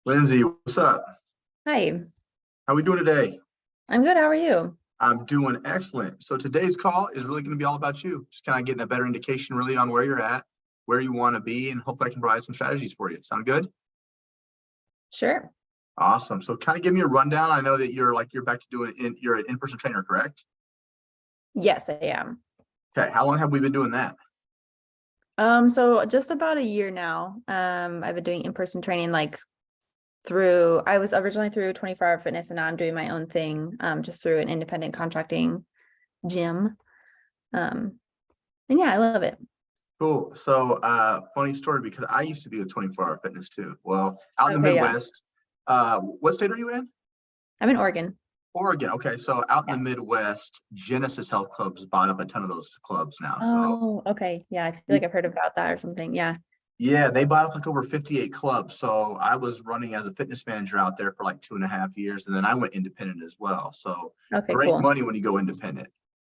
Lindsay, what's up? Hi, How we doing today? I'm good. How are you? I'm doing excellent. So today's call is really going to be all about you. Just kind of getting a better indication really on where you're at, where you want to be, and hopefully I can provide some strategies for you. Sound good? Sure. Awesome. So kind of give me a rundown. I know that you're back to you're an in-person trainer, correct? Yes, I am. Okay. How long have we been doing that? So just about a year now. I've been doing in-person training I was originally through 24-hour fitness and now I'm doing my own thing, just through an independent contracting gym. Um, and yeah, I love it. Cool. So funny story because I used to be with 24-hour fitness too. Well, out in the Okay, yeah. Midwest, what state are you in? I'm in Oregon. Oregon. Okay, so out in the Yeah. Midwest, Genesis Health Clubs bought up a ton of those clubs now. So Oh, okay. Yeah, I feel like y- I've heard about that or something. Yeah. yeah, they bought up like over 58 clubs. So I was running as a fitness manager out there for like 2.5 years, and then I went independent as well. So Okay, great cool. money when you go independent.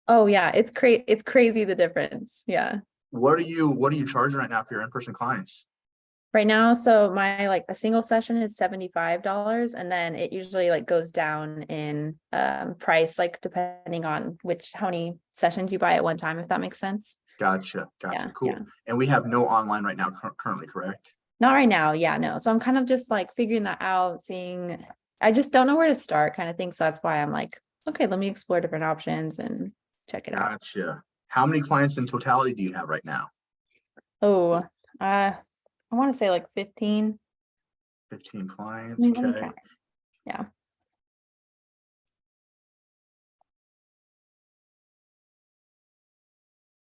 Oh yeah, it's crazy the difference. Yeah. What are you charging right now for your in-person clients? Right now, so my like a single session is $75 and then it usually like goes down in price like depending on how many sessions you buy at one time, if that makes sense. Gotcha. Yeah, yeah. Cool. And we have no online right now currently, correct? Not right now, yeah, no. So I'm kind of just like figuring that out, seeing I just don't know where to start kind of thing. So that's why I'm like, okay, let me explore different options and check it out. Gotcha. How many clients in totality do you have right now? Oh, I want to say like 15. 15 clients. Let me Okay. count. Yeah.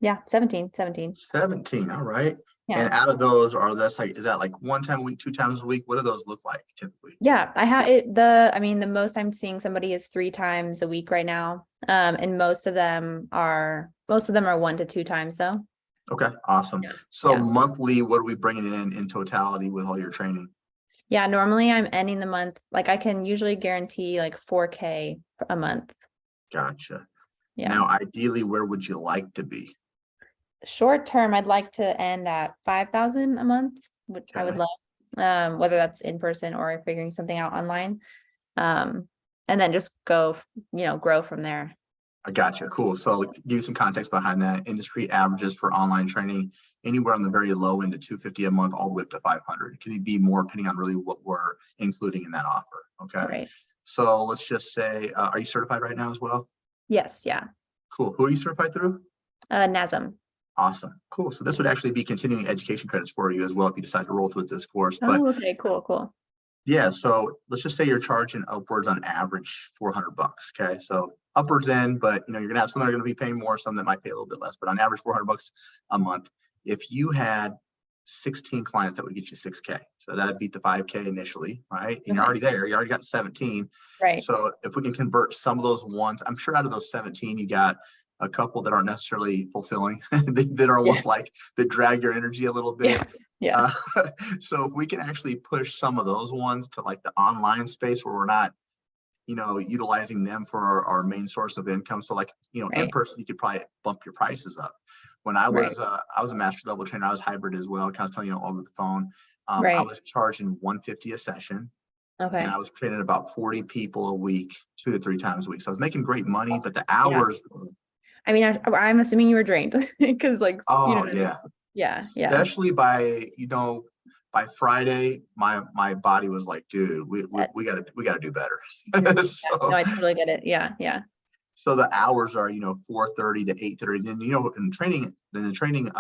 Yeah, 17. 17. All right. Yeah. And out of those, is that like one time a week, 2 times a week? What do those look like typically? Yeah, I have it I mean the most I'm seeing somebody is 3 times a week right now. And most of them are 1 to 2 times though. Okay, awesome. Yeah. So Yeah. monthly, what are we bringing in totality with all your training? Yeah, normally I'm ending the month like I can usually guarantee like 4K a month. Gotcha. Yeah. Now, ideally, where would you like to be? Short term, I'd like to end at 5,000 a month, which I would Okay, love. Whether that's in person or figuring something out online. Um, and then just grow from there. I gotcha. Cool. So give you some context behind that. Industry averages for online training anywhere on the very low end to 250 a month, all the way up to 500. It can be more depending on really what we're including in that offer. Okay. Right. So let's just say, are you certified right now as well? Yes, yeah. Cool. Who are you certified through? NASM. Awesome. Cool. So this would actually be continuing education credits for you as well if you decide to roll through this course. But Oh, okay, cool. yeah, so let's just say you're charging upwards on average $400. Okay. So upwards in, but you're gonna have some that are gonna be paying more, some that might pay a little bit less, but on average $400 a month. If you had 16 clients, that would get you 6K. So that'd beat the 5K initially, right? And you're Okay, already there. You already got 17. right. So if we can convert some of those ones, I'm sure out of those 17, you got a couple that aren't necessarily fulfilling, that are Yeah, almost like that drag your energy a little bit. yeah, yeah. Uh, so if we can actually push some of those ones to like the online space where we're not, utilizing them for our main source of income. So like, in Right, person, you could probably bump your prices up. When right, I was a master level trainer, I was hybrid as well, kind of telling you over the phone. I right. was charging 150 a session and Okay. I was training about 40 people a week, 2 to 3 times a week. So I was making great money, but the Yeah. hours, I mean, I'm assuming you were drained because you know oh what I mean? yeah, Yeah, yeah. especially by Friday, my body was like, dude, we gotta do better. Yeah. No, so I totally get it. Yeah, yeah. so the hours are 4:30 to 8:30. And in the training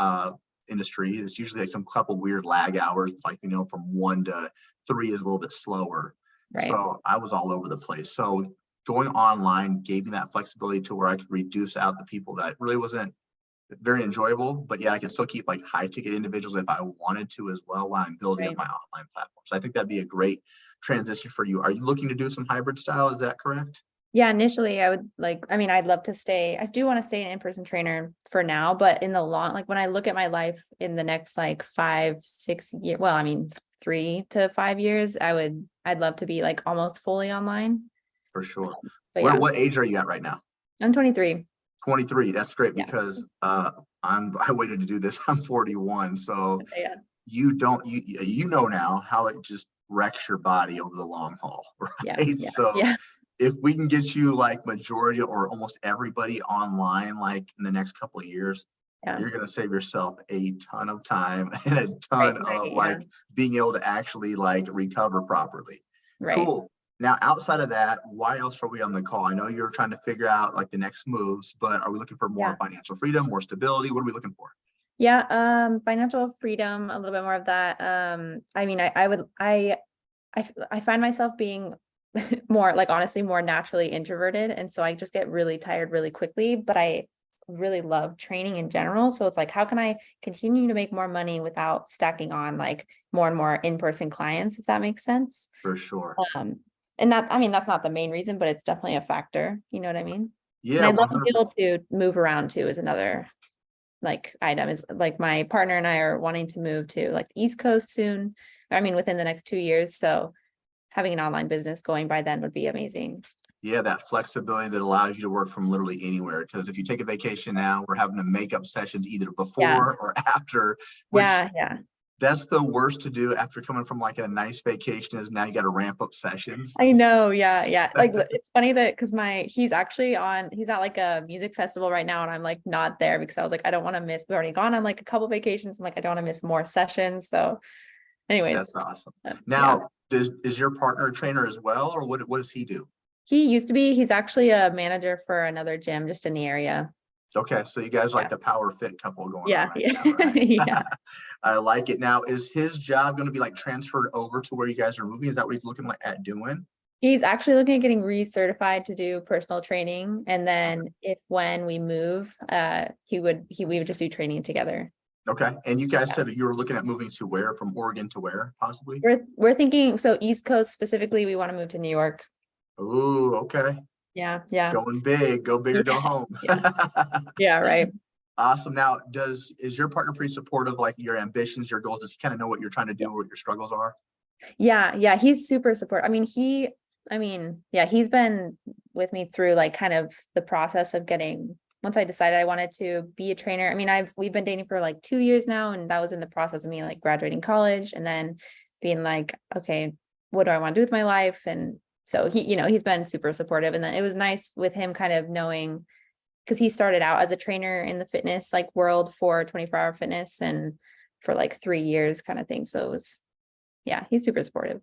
industry, it's usually like some couple weird lag hours, like from 1 to 3 is a little bit slower. Right, So I was all over the place. So going online gave me that flexibility to where I could reduce out the people that really wasn't very enjoyable, but yet I can still keep like high ticket individuals if I wanted to as well while I'm building up right. my online platform. So I think that'd be a great transition for you. Are you looking to do some hybrid style? Is that correct? Yeah, initially I would I mean, I'd love to stay. I do want to stay an in-person trainer for now, but in the when I look at my life in the next like 5, 6 years, well, I mean, 3 to 5 years, I'd love to be like almost fully online. For sure. But Where yeah, what age are you at right now? I'm 23. 23. That's great Yeah. because I waited to do this. I'm 41. So Okay, yeah. you don't you know now how it just wrecks your body over the long haul, Yeah, right? yeah, So yeah, if we can get you like majority or almost everybody online, like in the next couple of years, yeah. you're going to save yourself a ton of time and a Right, ton right, of yeah, like being able to actually like recover properly. right. Cool. Now, outside of that, why else are we on the call? I know you're trying to figure out like the next moves, but are we looking for more Yeah. financial freedom, more stability? What are we looking for? Yeah, financial freedom, a little bit more of that. I mean, I find myself being more like honestly more naturally introverted. And so I just get really tired really quickly, but I really love training in general. So it's like, how can I continue to make more money without stacking on like more and more in-person clients, if that makes sense? For sure. Um, and that, I mean, that's not the main reason, but it's definitely a factor. You know what I mean? And Yeah, I'd love to be 100%. able to move around too is another like item is like my partner and I are wanting to move to like the East Coast soon. I mean, within the next 2 years. So having an online business going by then would be amazing. Yeah, that flexibility that allows you to work from literally anywhere. Because if you take a vacation now, we're having to make up sessions either Yeah. before or after, which Yeah. Yeah. that's the worst to do after coming from like a nice vacation is now you got to ramp up sessions. I know. Yeah. Yeah. Like it's funny that because he's actually he's at like a music festival right now and I'm like not there because I was like, I don't want to miss, we've already gone on like a couple vacations and like, I don't want to miss more sessions. So anyways, That's awesome. yeah. Now, is your partner a trainer as well, or what does he do? He used to be, he's actually a manager for another gym just in the area. Okay, so you guys are like Yeah. the power fit couple going on Yeah. right Yeah. now, right? Yeah. I like it. Now, is his job going to be like transferred over to where you guys are moving? Is that what he's looking like at doing? He's actually looking at getting recertified to do personal training. And Okay. then if when we move, we would just do training together. Okay. And you guys Yeah. said you were looking at moving to where, from Oregon to where possibly? We're thinking, so East Coast specifically, we want to move to New York. Oh, okay. Yeah. Yeah. Going big, go big or go Yeah. home. Yeah. Yeah. Right. Awesome. Now, is your partner pretty supportive, like your ambitions, your goals? Does he kind of know what you're trying to do, what your struggles are? Yeah. Yeah. He's super supportive. I mean, yeah, he's been with me through like kind of the process of getting, once I decided I wanted to be a trainer. I mean, we've been dating for like 2 years now, and that was in the process of me like graduating college and then being like, okay, what do I want to do with my life? And so he's been super supportive. And then it was nice with him kind of knowing, because he started out as a trainer in the fitness like world for 24-hour fitness and for like 3 years kind of thing. So it was, yeah, he's super supportive.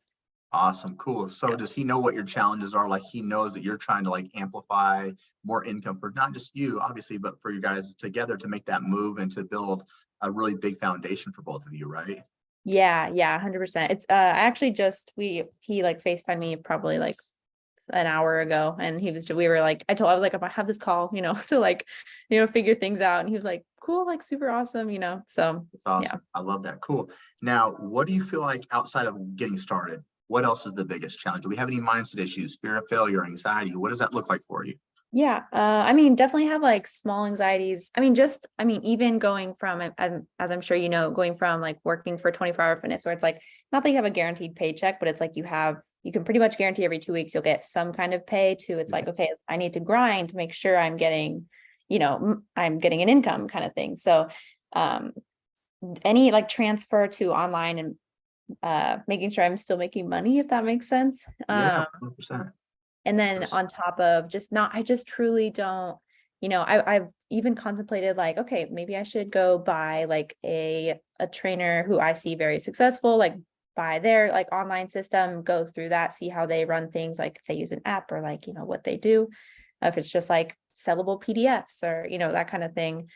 Awesome. Cool. So Yeah. does he know what your challenges are? Like he knows that you're trying to like amplify more income for not just you, obviously, but for you guys together to make that move and to build a really big foundation for both of you, right? Yeah, yeah, 100%. It's I actually just he like FaceTimed me probably like an hour ago, and we were like, I was like, I have this call, to like, figure things out. And he was like, cool, like super awesome, So It's yeah. awesome. I love that. Cool. Now, what do you feel like outside of getting started? What else is the biggest challenge? Do we have any mindset issues, fear of failure, anxiety? What does that look like for you? Yeah, I mean, definitely have like small anxieties. I mean, even going from, as I'm sure going from like working for 24-hour fitness, where it's like, not that you have a guaranteed paycheck, but it's like you can pretty much guarantee every 2 weeks you'll get some kind of pay to, it's like, okay, I need to grind to make sure I'm getting, I'm getting an income kind of thing. So, any like transfer to online and making sure I'm still making money, if that makes sense. Yeah, 100%. And then on top of I just truly don't, I've even contemplated like, okay, maybe I should go buy like a trainer who I see very successful, like buy their like online system, go through that, see how they run things, like if they use an app or like, what they do, if it's just like sellable PDFs or, that kind of thing.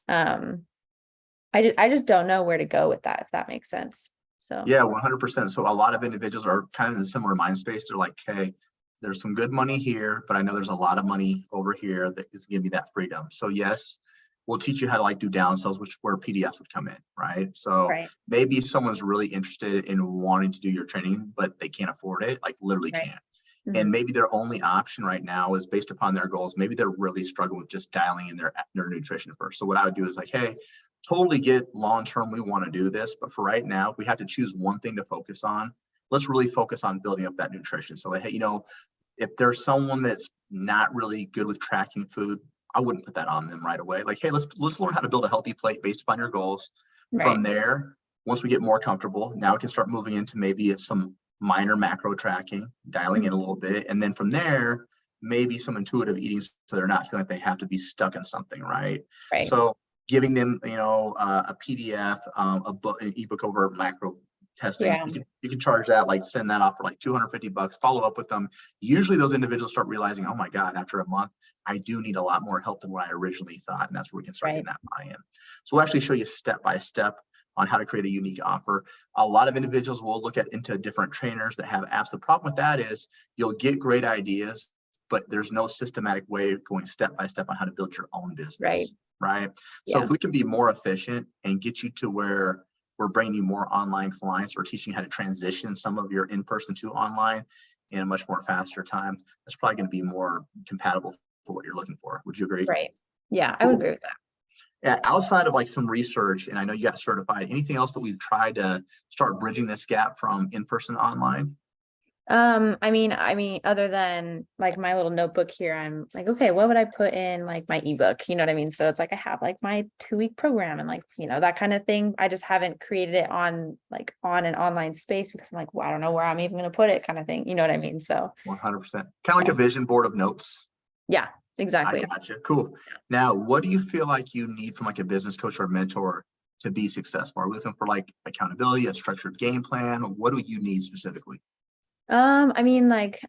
I just don't know where to go with that, if that makes sense. So Yeah, 100%. So a lot of individuals are kind of in a similar mind space. They're like, hey, there's some good money here, but I know there's a lot of money over here that is giving me that freedom. So yes, we'll teach you how to like do down sells, which where PDFs would come in, right? So right, maybe someone's really interested in wanting to do your training, but they can't afford it, like literally right. can't. And Mhm. maybe their only option right now is based upon their goals. Maybe they're really struggling with just dialing in their nutrition first. So what I would do is like, hey, totally get long term, we want to do this, but for right now, if we have to choose one thing to focus on, let's really focus on building up that nutrition. So like, hey, if there's someone that's not really good with tracking food, I wouldn't put that on them right away. Like, hey, let's learn how to build a healthy plate based upon your goals. From Right. there, once we get more comfortable, now we can start moving into maybe some minor macro tracking, dialing in a little bit. And then from there, maybe some intuitive eating so they're not feeling like they have to be stuck in something, right? Right. So giving them, a PDF, a book, an ebook over macro testing. Yeah. You can charge that, like send that off for like $250, follow up with them. Usually those individuals start realizing, oh my God, after a month, I do need a lot more help than what I originally thought. And that's where we can start Right. getting that buy-in. So we'll actually show you step by step on how to create a unique offer. A lot of individuals will look into different trainers that have apps. The problem with that is you'll get great ideas, but there's no systematic way of going step by step on how to build your own business. Right. So Yeah. if we can be more efficient and get you to where we're bringing you more online clients or teaching you how to transition some of your in-person to online in a much more faster time, that's probably going to be more compatible for what you're looking for. Would you agree? Right. Yeah, I Cool. would agree with that. Yeah, outside of like some research, and I know you got certified, anything else that we've tried to start bridging this gap from in-person to online? I mean, other than like my little notebook here, I'm like, okay, what would I put in like my ebook? You know what I mean? So it's like I have like my 2-week program and like, that kind of thing. I just haven't created it on an online space because I'm like, well, I don't know where I'm even going to put it kind of thing. You know what I mean? So 100%. Kind of like a vision board of notes. yeah, I exactly. gotcha. Cool. Now, what do you feel like you need from like a business coach or mentor to be successful? Are we looking for like accountability, a structured game plan? What do you need specifically? I mean, like,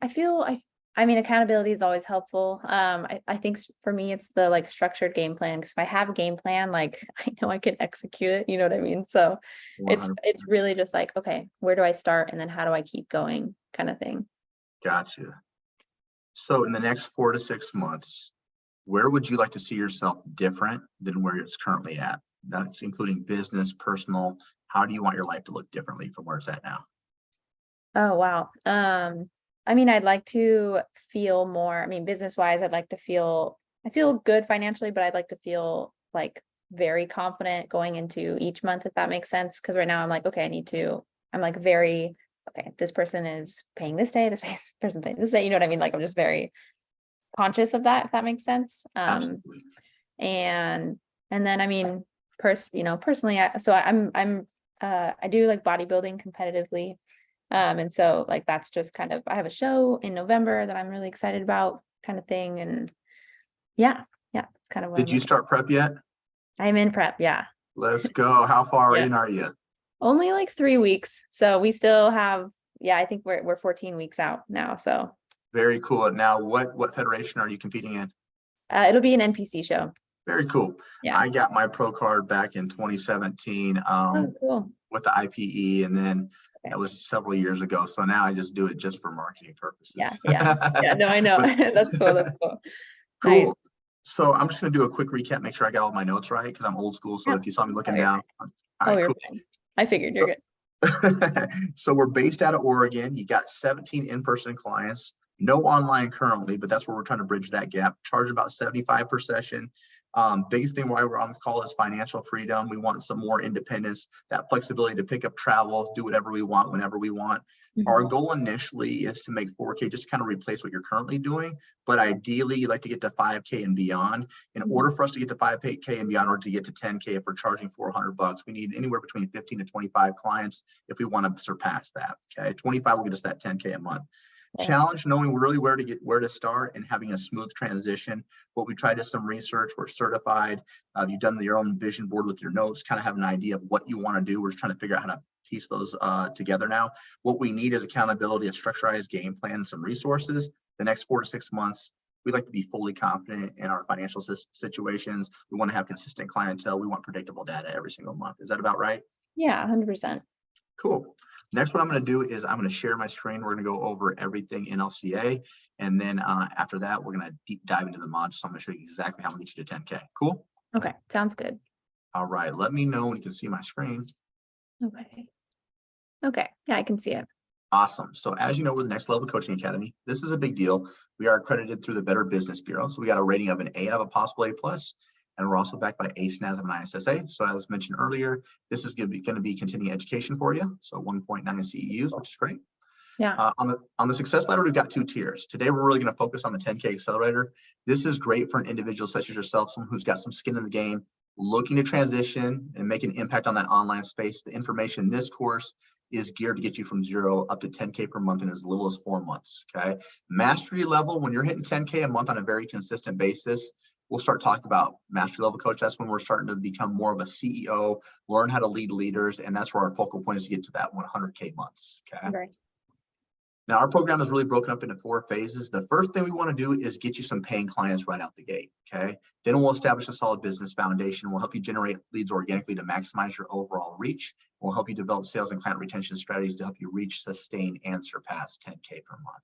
I mean, accountability is always helpful. I think for me, it's the like structured game plan, because if I have a game plan, like I know I can execute it, you know what I mean? So 100%. it's really just like, okay, where do I start? And then how do I keep going kind of thing. Gotcha. So in the next 4 to 6 months, where would you like to see yourself different than where it's currently at? That's including business, personal. How do you want your life to look differently from where it's at now? Oh, wow. I mean, I'd like to feel more, I mean, business wise, I feel good financially, but I'd like to feel like very confident going into each month, if that makes sense. Cause right now I'm like, okay, I'm like okay, this person is paying this day, this person paying this day, you know what I mean? Like, I'm just very conscious of that, if that makes sense. Absolutely. And then, I mean, personally, I do like bodybuilding competitively. And so like, that's just kind of, I have a show in November that I'm really excited about kind of thing. And yeah, it's kind of what Did you start prep yet? I'm in prep. Yeah. Let's go. How far Yeah. in are you? Only like 3 weeks. So we still have, I think we're 14 weeks out now. So Very cool. Now, what federation are you competing in? it'll be an NPC show. Very cool. Yeah. I got my pro card back in 2017 Oh, cool. with the IPE, and then Okay. that was several years ago. So now I just do it just for marketing purposes. Yeah. No, I know. That's cool. Cool. Nice. So I'm just going to do a quick recap, make sure I got all my notes right, because I'm old school. So if you saw me looking down, all right, you're cool. fine. I figured you're good. So we're based out of Oregon. You got 17 in-person clients, no online currently, but that's where we're trying to bridge that gap. Charge about 75 per session. Biggest thing why we're on this call is financial freedom. We want some more independence, that flexibility to pick up travel, do whatever we want, whenever we want. Mm-hmm. Our goal initially is to make 4K, just kind of replace what you're currently doing. But ideally, you'd like to get to 5K and beyond. In order for us to get to 5K and beyond, or to get to 10K, if we're charging $400, we need anywhere between 15 to 25 clients if we want to surpass that. Okay, 25 will get us that 10K a month. Challenge knowing really where to start and having a smooth transition. What we tried is some research. We're certified. You've done your own vision board with your notes, kind of have an idea of what you want to do. We're just trying to figure out how to piece those together now. What we need is accountability, a structured game plan, and some resources. The next 4 to 6 months, we like to be fully confident in our financial situations. We want to have consistent clientele. We want predictable data every single month. Is that about right? Yeah, 100%. Cool. Next, what I'm going to do is I'm going to share my screen. We're going to go over everything in LCA. And then after that, we're going to deep dive into the modules. So I'm going to show you exactly how I'm going to get you to 10K. Cool. Okay. Sounds good. All right. Let me know when you can see my screen. Okay. Yeah, I can see it. Awesome. So as you know, we're the Next Level Coaching Academy. This is a big deal. We are accredited through the Better Business Bureau. So we got a rating of an A out of a possible A+. And we're also backed by ACE, NASM, and ISSA. So as mentioned earlier, this is going to be continuing education for you. So 1.9 CEUs, which is great. Yeah. On the success ladder, we've got 2 tiers. Today, we're really going to focus on the 10K accelerator. This is great for an individual such as yourself, someone who's got some skin in the game, looking to transition and make an impact on that online space, the information in this course is geared to get you from 0 up to 10K per month in as little as 4 months, okay? Mastery level, when you're hitting 10K a month on a very consistent basis, we'll start talking about mastery level coach. That's when we're starting to become more of a CEO, learn how to lead leaders, and that's where our focal point is to get to that 100K months, okay? Okay. Now, our program is really broken up into 4 phases. The first thing we want to do is get you some paying clients right out the gate, okay? Then we'll establish a solid business foundation. We'll help you generate leads organically to maximize your overall reach. We'll help you develop sales and client retention strategies to help you reach, sustain, and surpass 10K per month.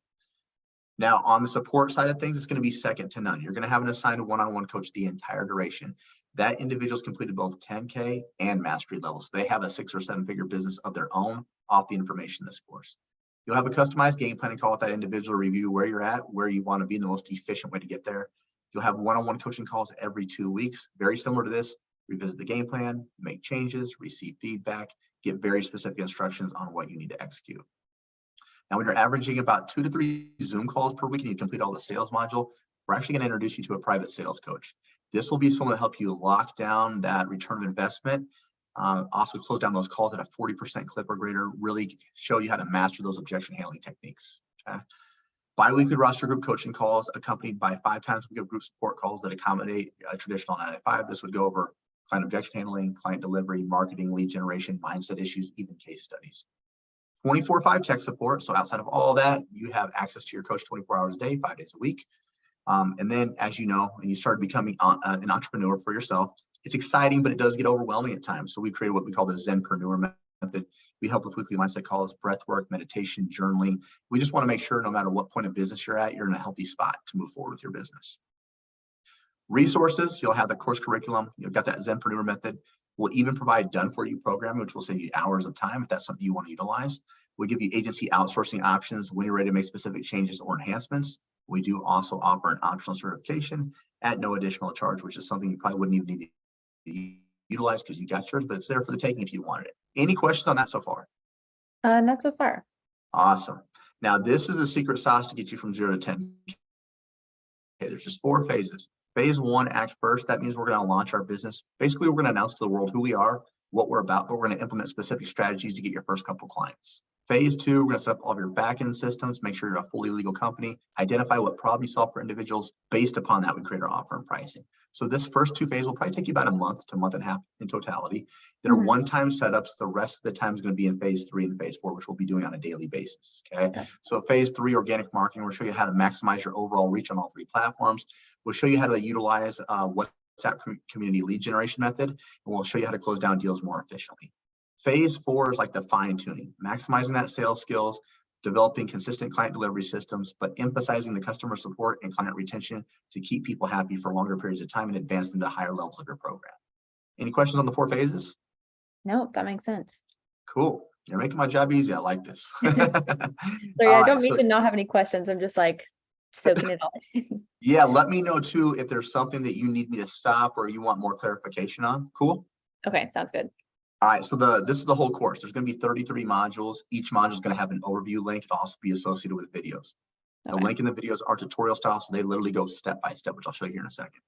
Now, on the support side of things, it's going to be second to none. You're going to have an assigned one-on-one coach the entire duration. That individual's completed both 10K and mastery levels. So they have a 6 or 7 figure business of their own off the information in this course. You'll have a customized game planning call with that individual, review where you're at, where you want to be, the most efficient way to get there. You'll have one-on-one coaching calls every 2 weeks, very similar to this. Revisit the game plan, make changes, receive feedback, get very specific instructions on what you need to execute. Now, when you're averaging about 2 to 3 Zoom calls per week and you complete all the sales module, we're actually going to introduce you to a private sales coach. This will be someone to help you lock down that return of investment. Also close down those calls at a 40% clip or greater, really show you how to master those objection handling techniques. Okay? Bi-weekly roster group coaching calls accompanied by 5 times a week of group support calls that accommodate a traditional 9 to 5. This would go over client objection handling, client delivery, marketing, lead generation, mindset issues, even case studies. 24/5 tech support. So outside of all that, you have access to your coach 24 hours a day, 5 days a week. And then, as you know, and you start becoming an entrepreneur for yourself, it's exciting, but it does get overwhelming at times. So we created what we call the Zenpreneur method. We help with weekly mindset calls, breath work, meditation, journaling. We just want to make sure no matter what point of business you're at, you're in a healthy spot to move forward with your business. Resources, you'll have the course curriculum. You've got that Zenpreneur method. We'll even provide done-for-you programming, which will save you hours of time if that's something you want to utilize. We'll give you agency outsourcing options when you're ready to make specific changes or enhancements. We do also offer an optional certification at no additional charge, which is something you probably wouldn't even need to utilize because you got yours, but it's there for the taking if you wanted it. Any questions on that so far? Not so far. Awesome. Now, this is a secret sauce to get you from 0 to 10. Okay, there's just 4 phases. Phase 1, act first. That means we're going to launch our business. Basically, we're going to announce to the world who we are, what we're about, but we're going to implement specific strategies to get your first couple clients. Phase 2, we're going to set up all of your back-end systems, make sure you're a fully legal company, identify what problem you solve for individuals. Based upon that, we create our offer and pricing. So this first 2 phases will probably take you about a month to a month and a half in totality. They're one-time setups. The rest of the time is going to be in phase 3 and phase 4, which we'll be doing on a daily basis. Okay. So phase 3, organic marketing, we'll show you how to maximize your overall reach on all 3 platforms. We'll show you how to utilize WhatsApp community lead generation method, and we'll show you how to close down deals more efficiently. Phase 4 is like the fine tuning, maximizing that sales skills, developing consistent client delivery systems, but emphasizing the customer support and client retention to keep people happy for longer periods of time and advance them to higher levels of your program. Any questions on the 4 phases? No, that makes sense. Cool. You're making my job easy. I like this. Sorry, I don't mean to not have any questions. I'm just like soaking it all. Yeah, let me know too if there's something that you need me to stop or you want more clarification on. Cool. Okay, sounds good. All right, so this is the whole course. There's going to be 33 modules. Each module is going to have an overview link. It'll also be associated with videos. The link in the videos are tutorial style, so they literally go step by step, which I'll show you here in a second.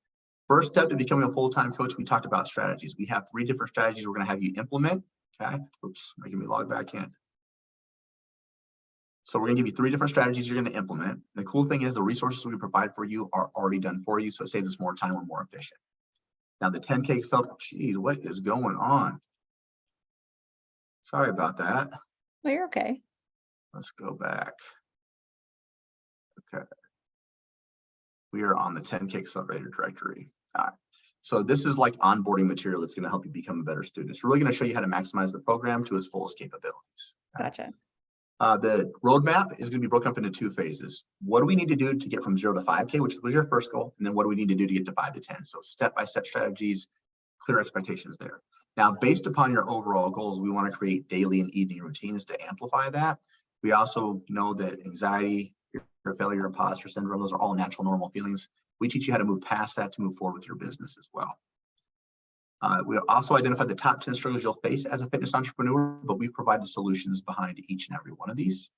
First step to becoming a full-time coach, we talked about strategies. We have 3 different strategies we're going to have you implement. Okay, oops, making me log back in. So we're going to give you 3 different strategies you're going to implement. The cool thing is the resources we provide for you are already done for you, so it saves us more time and more efficient. Now the 10K stuff, geez, what is going on? Sorry about that. No, you're okay. Let's go back. Okay. We are on the 10K Accelerator directory. All right. So this is like onboarding material that's going to help you become a better student. It's really going to show you how to maximize the program to its fullest capabilities. Gotcha. The roadmap is going to be broken up into 2 phases. What do we need to do to get from 0 to 5K, which was your first goal? And then what do we need to do to get to 5 to 10? So step-by-step strategies, clear expectations there. Now, based upon your overall goals, we want to create daily and evening routines to amplify that. We also know that anxiety, fear, failure, imposter syndrome, those are all natural, normal feelings. We teach you how to move past that to move forward with your business as well. We also identified the top 10 struggles you'll face as a fitness entrepreneur, but we've provided solutions behind each and every one of these.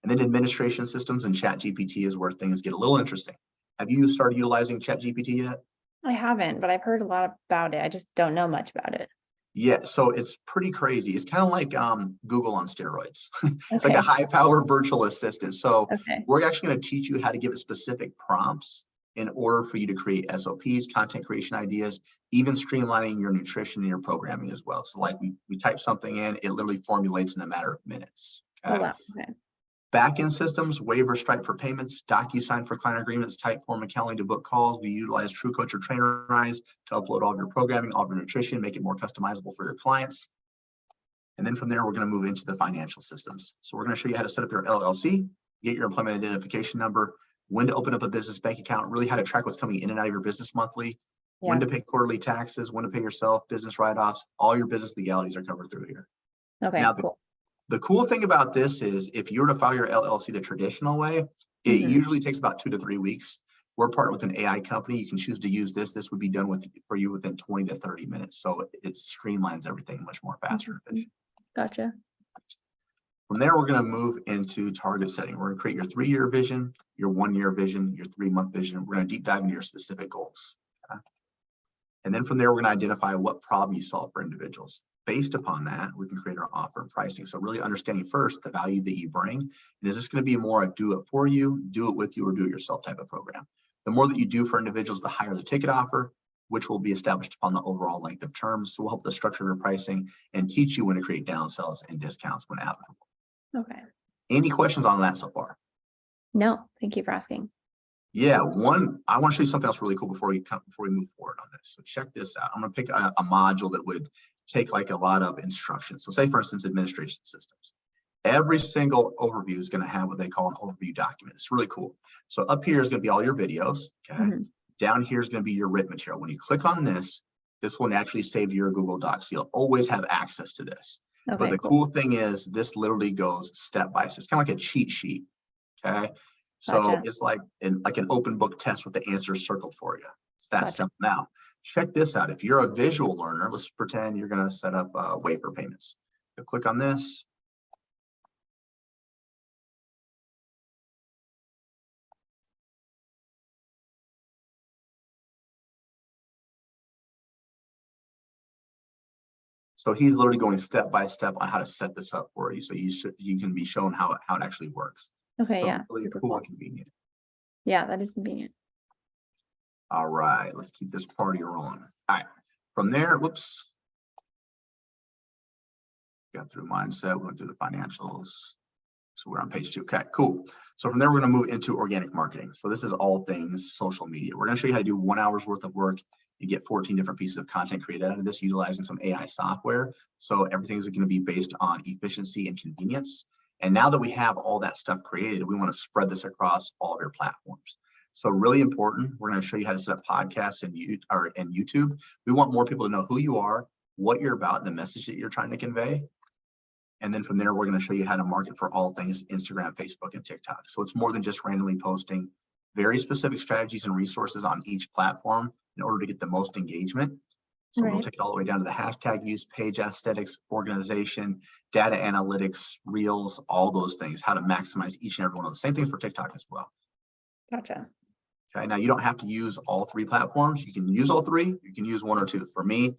And then administration systems and ChatGPT is where things get a little interesting. Have you started utilizing ChatGPT yet? I haven't, but I've heard a lot about it. I just don't know much about it. Yeah, so it's pretty crazy. It's kind of like Google on steroids. It's like a Okay. high-powered virtual assistant. So Okay. we're actually going to teach you how to give it specific prompts in order for you to create SOPs, content creation ideas, even streamlining your nutrition and your programming as well. So like we type something in, it literally formulates in a matter of minutes. Oh, Okay. wow. Okay. Backend systems, Waiver, Stripe for payments, DocuSign for client agreements, Typeform accounting to book calls. We utilize TrueCoach or Trainerize to upload all of your programming, all of your nutrition, make it more customizable for your clients. And then from there, we're going to move into the financial systems. So we're going to show you how to set up your LLC, get your employment identification number, when to open up a business bank account, really how to track what's coming in and out of your business monthly, when Yeah. to pay quarterly taxes, when to pay yourself, business write-offs, all your business legalities are covered through here. Okay. Now, Cool. the cool thing about this is if you were to file your LLC the traditional way, it usually takes about 2 to 3 weeks. We're partnered with an AI company. You can choose to use this. This would be done for you within 20 to 30 minutes. So it streamlines everything much more faster and efficient. Gotcha. From there, we're going to move into target setting. We're going to create your 3-year vision, your 1-year vision, your 3-month vision. We're going to deep dive into your specific goals. Okay? And then from there, we're going to identify what problem you solve for individuals. Based upon that, we can create our offer and pricing. So really understanding first the value that you bring. And is this going to be more a do it for you, do it with you, or do it yourself type of program? The more that you do for individuals, the higher the ticket offer, which will be established upon the overall length of terms. So we'll help the structure of your pricing and teach you when to create downsells and discounts when applicable. Okay. Any questions on that so far? No, thank you for asking. Yeah, I want to show you something else really cool before we move forward on this. So check this out. I'm going to pick a module that would take like a lot of instructions. So say, for instance, administration systems. Every single overview is going to have what they call an overview document. It's really cool. So up here is going to be all your videos. Okay. Down here is going to be your written material. When you click on this, this will naturally save to your Google Docs. You'll always have access to this. Okay, but the cool thing is this literally goes step by step. It's kind of like a cheat sheet. Okay. So Gotcha. it's like an open book test with the answers circled for you. It's that Gotcha. simple. Now, check this out. If you're a visual learner, let's pretend you're going to set up waiver payments. So click on this. So he's literally going step by step on how to set this up for you. So you can be shown how it actually works. Okay, So yeah. really Super cool cool. and convenient. Yeah, that is convenient. All right, let's keep this party rolling. All right, from there, whoops. Got through mindset, went through the financials. So we're on page 2. Okay, cool. So from there, we're going to move into organic marketing. So this is all things social media. We're going to show you how to do 1 hour's worth of work. You get 14 different pieces of content created out of this utilizing some AI software. So everything's going to be based on efficiency and convenience. And now that we have all that stuff created, we want to spread this across all of your platforms. So really important, we're going to show you how to set up podcasts and YouTube. We want more people to know who you are, what you're about, the message that you're trying to convey. And then from there, we're going to show you how to market for all things Instagram, Facebook, and TikTok. So it's more than just randomly posting, very specific strategies and resources on each platform in order to get the most engagement. So we'll take it all the way down to the hashtag use, page aesthetics, organization, data analytics, reels, all those things, how to maximize each and every one of those. Same thing for TikTok as well. Gotcha. Okay, now you don't have to use all 3 platforms. You can use all 3, you can use 1 or 2. For me,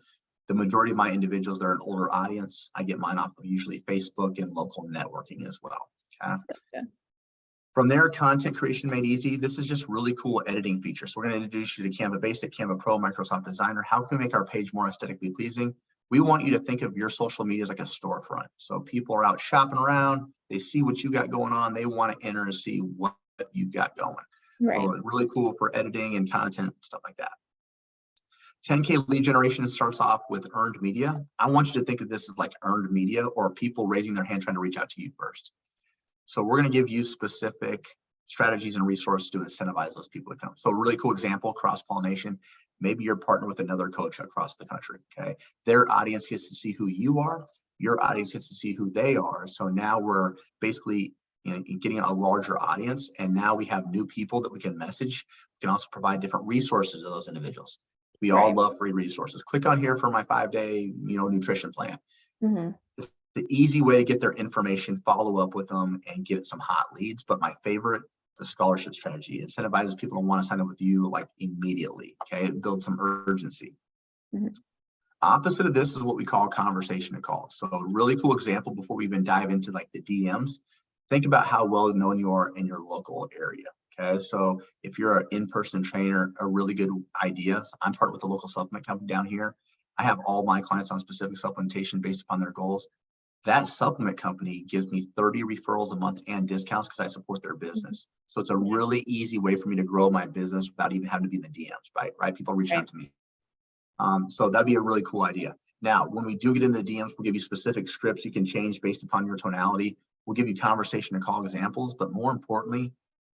the majority of my individuals, they're an older audience. I get mine off of usually Facebook and local networking as well. Okay. Gotcha. From there, content creation made easy. This is just really cool editing features. So we're going to introduce you to Canva Basic, Canva Pro, Microsoft Designer. How can we make our page more aesthetically pleasing? We want you to think of your social media as like a storefront. So people are out shopping around, they see what you got going on, they want to enter and see what you've got going. Right. So really cool for editing and content, stuff like that. 10K lead generation starts off with earned media. I want you to think of this as like earned media or people raising their hand trying to reach out to you first. So we're going to give you specific strategies and resources to incentivize those people to come. So a really cool example, cross-pollination. Maybe you're partnered with another coach across the country, okay? Their audience gets to see who you are. Your audience gets to see who they are. So now we're basically getting a larger audience. And now we have new people that we can message. We can also provide different resources to those individuals. We all love free resources. Click on here for my 5-day, nutrition plan. It's the easy way to get their information, follow up with them, and get some hot leads. But my favorite the scholarship strategy. It incentivizes people to want to sign up with you like immediately. Okay, it builds some urgency. Mhm. Opposite of this is what we call conversation to call. So a really cool example before we even dive into like the DMs, think about how well known you are in your local area. Okay, so if you're an in-person trainer, a really good idea. So I'm partnered with a local supplement company down here. I have all my clients on specific supplementation based upon their goals. That supplement company gives me 30 referrals a month and discounts because I support their business. So it's a really easy way for me to grow my business without even having to be in the DMs, right? People reach out to me. So that'd be a really cool idea. Now, when we do get in the DMs, we'll give you specific scripts you can change based upon your tonality. We'll give you conversation and call examples, but more importantly,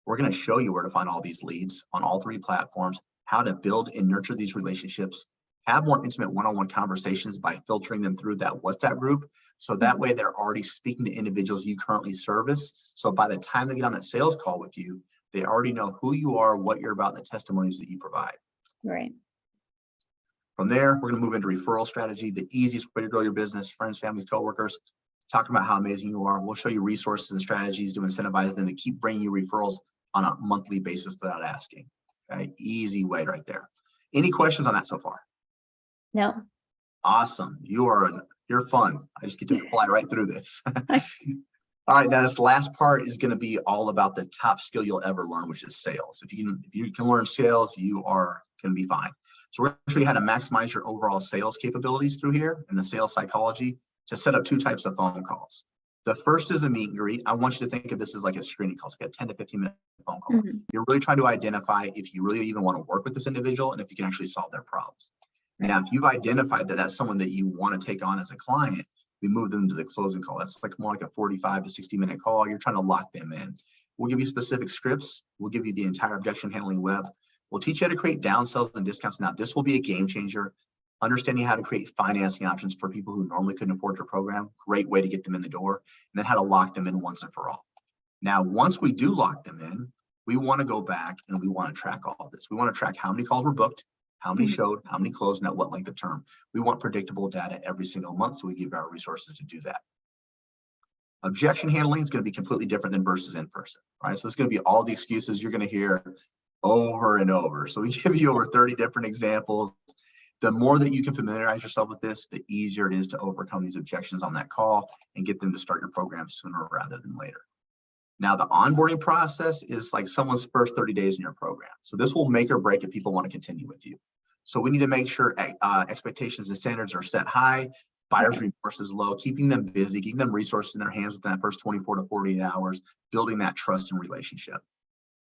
we're going to show you where to find all these leads on all 3 platforms, how to build and nurture these relationships, have more intimate one-on-one conversations by filtering them through that WhatsApp group. So that way they're already speaking to individuals you currently service. So by the time they get on that sales call with you, they already know who you are, what you're about, and the testimonies that you provide. Right. From there, we're going to move into referral strategy, the easiest way to grow your business, friends, families, coworkers, talking about how amazing you are. We'll show you resources and strategies to incentivize them to keep bringing you referrals on a monthly basis without asking. Okay, easy way right there. Any questions on that so far? No. Awesome. You're fun. I just get to fly right through this. All right, now this last part is going to be all about the top skill you'll ever learn, which is sales. If you can learn sales, you are going to be fine. So we're going to show you how to maximize your overall sales capabilities through here and the sales psychology to set up 2 types of phone calls. The first is a meet and greet. I want you to think of this as like a screening call. It's like a 10 to 15 minute phone call. You're really trying to identify if you really even want to work with this individual and if you can actually solve their problems. Now, if you've identified that that's someone that you want to take on as a client, we move them to the closing call. That's like more like a 45 to 60 minute call. You're trying to lock them in. We'll give you specific scripts. We'll give you the entire objection handling web. We'll teach you how to create downsells and discounts. Now, this will be a game changer. Understanding how to create financing options for people who normally couldn't afford your program. Great way to get them in the door. And then how to lock them in once and for all. Now, once we do lock them in, we want to go back and we want to track all of this. We want to track how many calls were booked, how many showed, how many closed, and at what length of term. We want predictable data every single month, so we give our resources to do that. Objection handling is going to be completely different than versus in person, right? So it's going to be all the excuses you're going to hear over and over. So we give you over 30 different examples. The more that you can familiarize yourself with this, the easier it is to overcome these objections on that call and get them to start your program sooner rather than later. Now, the onboarding process is like someone's first 30 days in your program. So this will make or break if people want to continue with you. So we need to make sure expectations and standards are set high, buyer's remorse is low, keeping them busy, giving them resources in their hands within that first 24 to 48 hours, building that trust and relationship.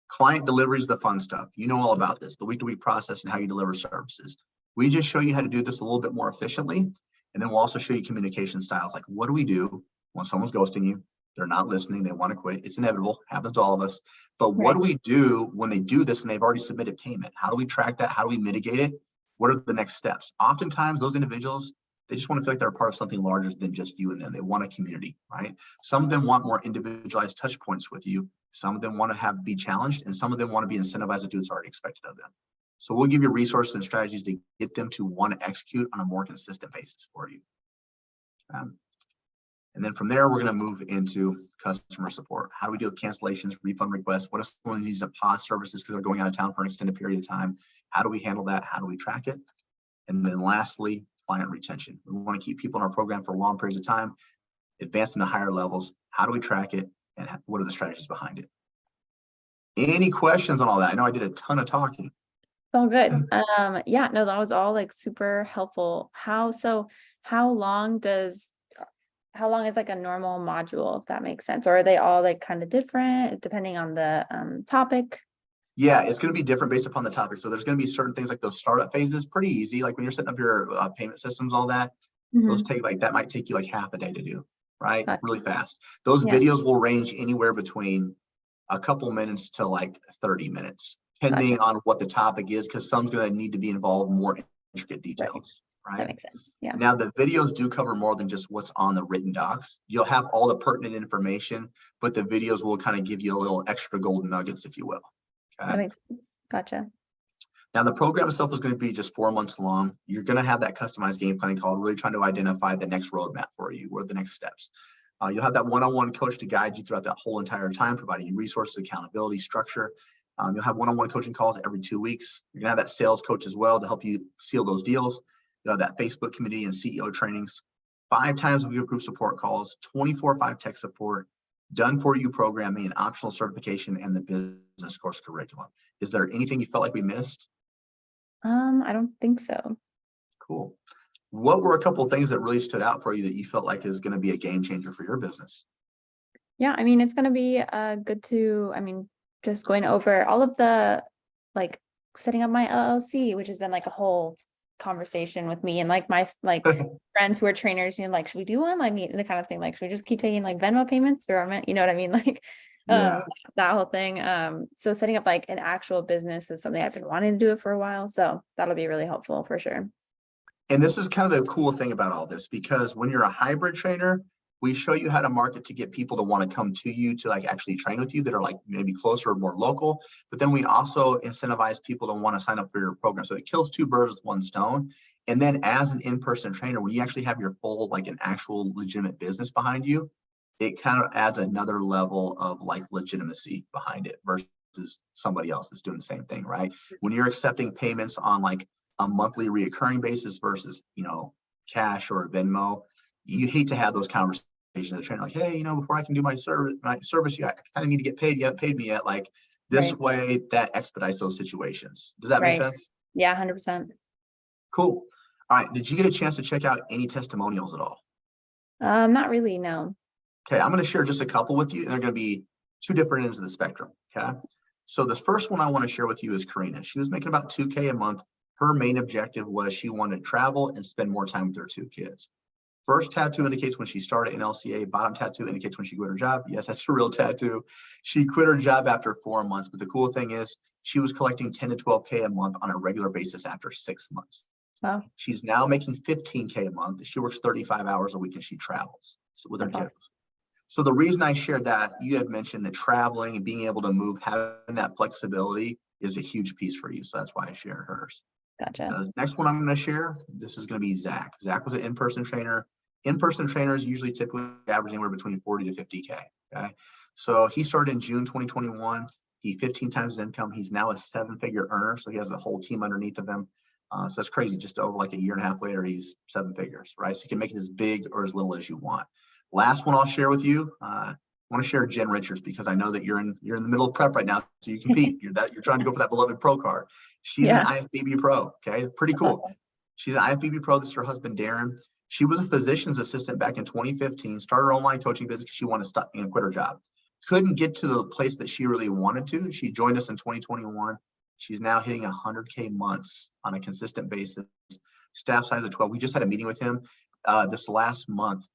Client delivery is the fun stuff. You know all about this, the week-to-week process and how you deliver services. We just show you how to do this a little bit more efficiently. And then we'll also show you communication styles. Like, what do we do when someone's ghosting you? They're not listening. They want to quit. It's inevitable. Happens to all of us. But what do we do when they do this and they've already submitted payment? How do we track that? How do we mitigate it? What are the next steps? Oftentimes, those individuals, they just want to feel like they're a part of something larger than just you and them. They want a community, right? Some of them want more individualized touch points with you. Some of them want to be challenged, and some of them want to be incentivized to do what's already expected of them. So we'll give you resources and strategies to get them to want to execute on a more consistent basis for you. And then from there, we're going to move into customer support. How do we deal with cancellations, refund requests? What if someone needs to pause services because they're going out of town for an extended period of time? How do we handle that? How do we track it? And then lastly, client retention. We want to keep people in our program for long periods of time, advance into higher levels. How do we track it? And what are the strategies behind it? Any questions on all that? I know I did a ton of talking. All good. Yeah, no, that was all like super helpful. How long is like a normal module, if that makes sense? Or are they all like kind of different depending on the topic? Yeah, it's going to be different based upon the topic. So there's going to be certain things like those startup phases, pretty easy. Like when you're setting up your payment systems, all that, those that might take you like half a day to do, right? Gotcha. Really fast. Those videos will range anywhere between a couple minutes to like 30 minutes, depending on what the topic is, because some's going to need to be involved in more intricate details. Right. That makes sense. Yeah. Now the videos do cover more than just what's on the written docs. You'll have all the pertinent information, but the videos will kind of give you a little extra golden nuggets, if you will. Okay. That makes sense. Gotcha. Now the program itself is going to be just 4 months long. You're going to have that customized game planning call, really trying to identify the next roadmap for you or the next steps. You'll have that one-on-one coach to guide you throughout that whole entire time, providing you resources, accountability, structure. You'll have one-on-one coaching calls every 2 weeks. You're gonna have that sales coach as well to help you seal those deals. You'll have that Facebook community and CEO trainings, 5 times a week group support calls, 24/5 tech support, done for you programming, and optional certification, and the business course curriculum. Is there anything you felt like we missed? I don't think so. Cool. What were a couple of things that really stood out for you that you felt like is going to be a game changer for your business? Yeah, I mean, it's gonna be good to, just going over all of the, like, setting up my LLC, which has been like a whole conversation with me and like my friends who are trainers, like, should we do one? Like, the kind of thing, like, should we just keep taking like Venmo payments, or you know what I mean? Like, Yeah. that whole thing. So setting up like an actual business is something I've been wanting to do it for a while. So that'll be really helpful for sure. And this is kind of the cool thing about all this, because when you're a hybrid trainer, we show you how to market to get people to want to come to you to like actually train with you that are like maybe closer or more local. But then we also incentivize people to want to sign up for your program. So it kills 2 birds with 1 stone. And then as an in-person trainer, when you actually have your full, like an actual legitimate business behind you, it kind of adds another level of like legitimacy behind it versus somebody else that's doing the same thing, right? When you're accepting payments on like a monthly reoccurring basis versus, cash or Venmo, you hate to have those conversations with the trainer, like, hey, before I can do my service, I kind of need to get paid. You haven't paid me yet. Like this Right. way, that expedites those situations. Does that make Right. sense? Yeah, 100%. Cool. All right. Did you get a chance to check out any testimonials at all? Not really, no. Okay, I'm going to share just a couple with you, and they're going to be 2 different ends of the spectrum. Okay. So the first one I want to share with you is Karina. She was making about $2K a month. Her main objective was she wanted to travel and spend more time with her 2 kids. First tattoo indicates when she started in LCA. Bottom tattoo indicates when she quit her job. Yes, that's a real tattoo. She quit her job after 4 months. But the cool thing is she was collecting 10 to 12K a month on a regular basis after 6 months. Wow. She's now making 15K a month. She works 35 hours a week and she travels with her kids. Awesome. So the reason I shared that, you had mentioned that traveling and being able to move, having that flexibility is a huge piece for you. So that's why I shared hers. Gotcha. The next one I'm going to share, this is going to be Zach. Zach was an in-person trainer. In-person trainers usually typically average anywhere between 40 to 50K. Okay. So he started in June 2021. He 15 times his income. He's now a 7-figure earner. So he has a whole team underneath of him. So that's crazy. Just over like a year and a half later, he's 7 figures, right? So you can make it as big or as little as you want. Last one I'll share with you. I want to share Jen Richards because I know that you're in the middle of prep right now, so you compete. You're trying to go for that beloved pro card. She's an IFBB pro. Okay, pretty cool. She's an IFBB pro. This is her husband Darren. She was a physician's assistant back in 2015. Started her online coaching business because she wanted to stop and quit her job. Couldn't get to the place that she really wanted to. She joined us in 2021. She's now hitting 100K months on a consistent basis. Staff size of 12. We just had a meeting with him this last month.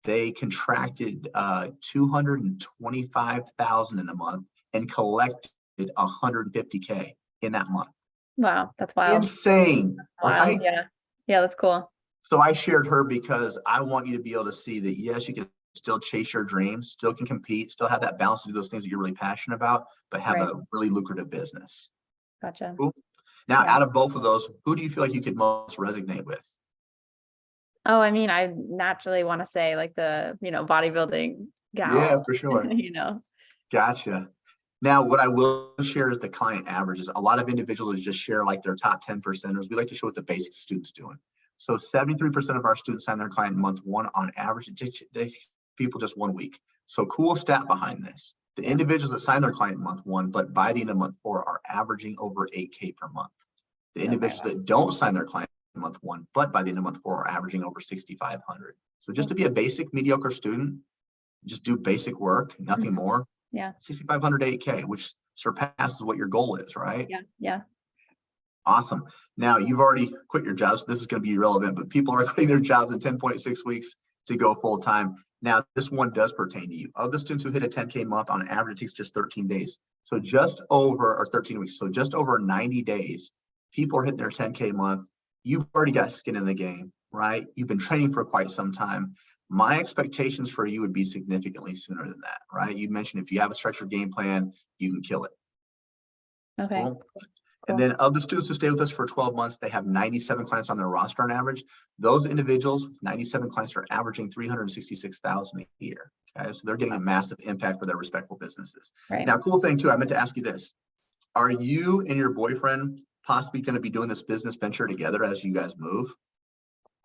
They contracted 225,000 in a month and collected 150K in that month. Wow, that's wild. Insane. Wow. Right? Yeah, that's cool. So I shared her because I want you to be able to see that yes, you can still chase your dreams, still can compete, still have that balance to do those things that you're really passionate about, but have a really lucrative business. Gotcha. Cool. Now, out of both of those, who do you feel like you could most resonate with? Oh, I naturally want to say like the, bodybuilding gal. Yeah, for sure. Gotcha. Now, what I will share is the client averages. A lot of individuals just share like their top 10 percenters. We like to show what the basic student's doing. So 73% of our students sign their client in month 1 on average. It takes people just 1 week. So cool stat behind this. The individuals that sign their client in month 1, but by the end of month 4 are averaging over 8K per month. The individuals that don't sign their client in month 1, but by the end of month 4 are averaging over 6,500. So just to be a basic mediocre student, just do basic work, nothing more. Yeah. 6,500 8K, which surpasses what your goal is, right? Yeah. Awesome. Now you've already quit your job, so this is going to be irrelevant, but people are quitting their jobs in 10.6 weeks to go full time. Now, this one does pertain to you. Of the students who hit a 10K month, on average, it takes just 13 days. So just over, or 13 weeks. So just over 90 days, people are hitting their 10K month. You've already got skin in the game, right? You've been training for quite some time. My expectations for you would be significantly sooner than that, right? You mentioned if you have a structured game plan, you can kill it. Okay. Cool. And then of the students who stay with us for 12 months, they have 97 clients on their roster on average. Those individuals with 97 clients are averaging 366,000 a year. Okay, so they're getting a massive impact for their respectful businesses. Right. Now, cool thing too, I meant to ask you this. Are you and your boyfriend possibly going to be doing this business venture together as you guys move?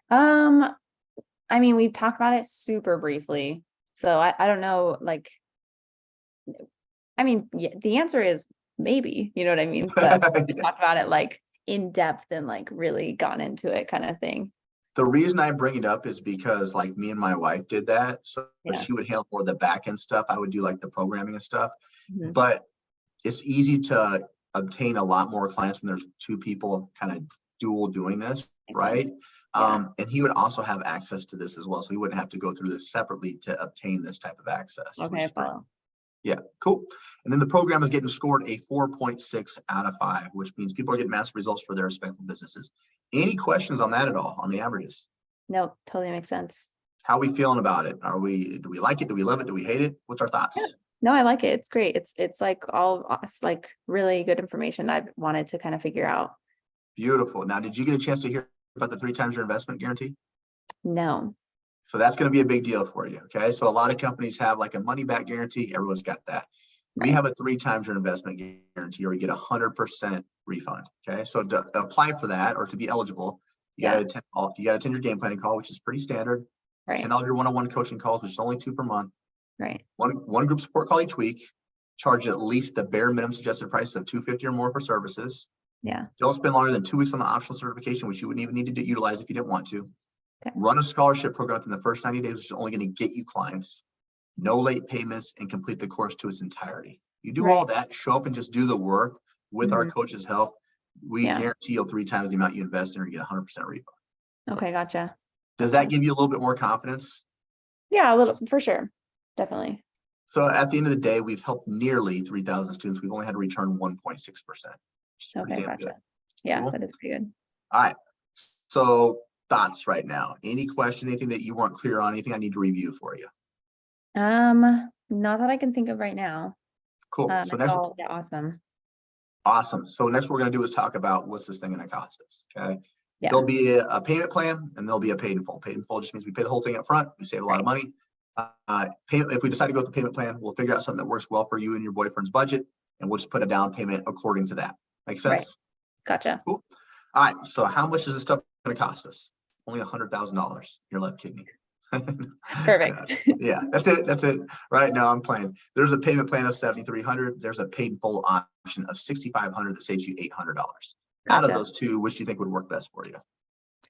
I mean, we've talked about it super briefly. So I don't know, like, I mean, yeah, the answer is maybe, you know what I mean? But Yeah. talk about it like in depth and like really gone into it kind of thing. The reason I bring it up is because like me and my wife did that. So Yeah. she would handle more of the back end stuff. I would do like the programming and stuff. Mhm. But it's easy to obtain a lot more clients when there's two people kind of dual doing this, Makes right? sense. Yeah. And he would also have access to this as well. So he wouldn't have to go through this separately to obtain this type of access. Okay, which I is great. follow. Yeah, cool. And then the program is getting scored a 4.6 out of 5, which means people are getting massive results for their respective businesses. Any questions on that at all, on the averages? No, totally makes sense. How are we feeling about it? Do we like it? Do we love it? Do we hate it? What's our thoughts? Yeah. No, I like it. It's great. It's like all like really good information I've wanted to kind of figure out. Beautiful. Now, did you get a chance to hear about the 3 times your investment guarantee? No. So that's going to be a big deal for you. Okay. So a lot of companies have like a money back guarantee. Everyone's got that. We have a 3 times your investment guarantee, or you get 100% refund. Okay. So to apply for that or to be eligible, you got to attend your game planning call, which is pretty standard. Right. Attend all your one-on-one coaching calls, which is only 2 per month. Right. One group support call each week. Charge at least the bare minimum suggested price of $250 or more for services. Yeah. Don't spend longer than 2 weeks on the optional certification, which you wouldn't even need to utilize if you didn't want to. Okay. Run a scholarship program within the first 90 days, which is only going to get you clients. No late payments, and complete the course to its entirety. You do all that, show up and just do the work with our coach's help. We guarantee you'll 3 times the amount you invest in, or you get 100% refund. Okay, gotcha. Does that give you a little bit more confidence? Yeah, a little for sure. Definitely. So at the end of the day, we've helped nearly 3,000 students. We've only had to return 1.6%. Okay, gotcha. Yeah, cool. That is pretty good. All right. So thoughts right now? Any question, anything that you weren't clear on, anything I need to review for you? Not that I can think of right now. Cool. So next, awesome. Awesome. So next what we're going to do is talk about what's this thing going to cost us. Okay. Yeah. There'll be a payment plan, and there'll be a paid in full. Paid in full just means we pay the whole thing up front. We save a lot of money. If we decide to go with the payment plan, we'll figure out something that works well for you and your boyfriend's budget, and we'll just put a down payment according to that. Make sense? Right. Gotcha. Cool. All right. So how much is this stuff going to cost us? Only $100,000. You're left kidding. Perfect. Yeah, that's it. That's it. Right now, I'm playing. There's a payment plan of $7,300. There's a paid in full option of $6,500 that saves you $800. Out of those two, which do you think would work best for you?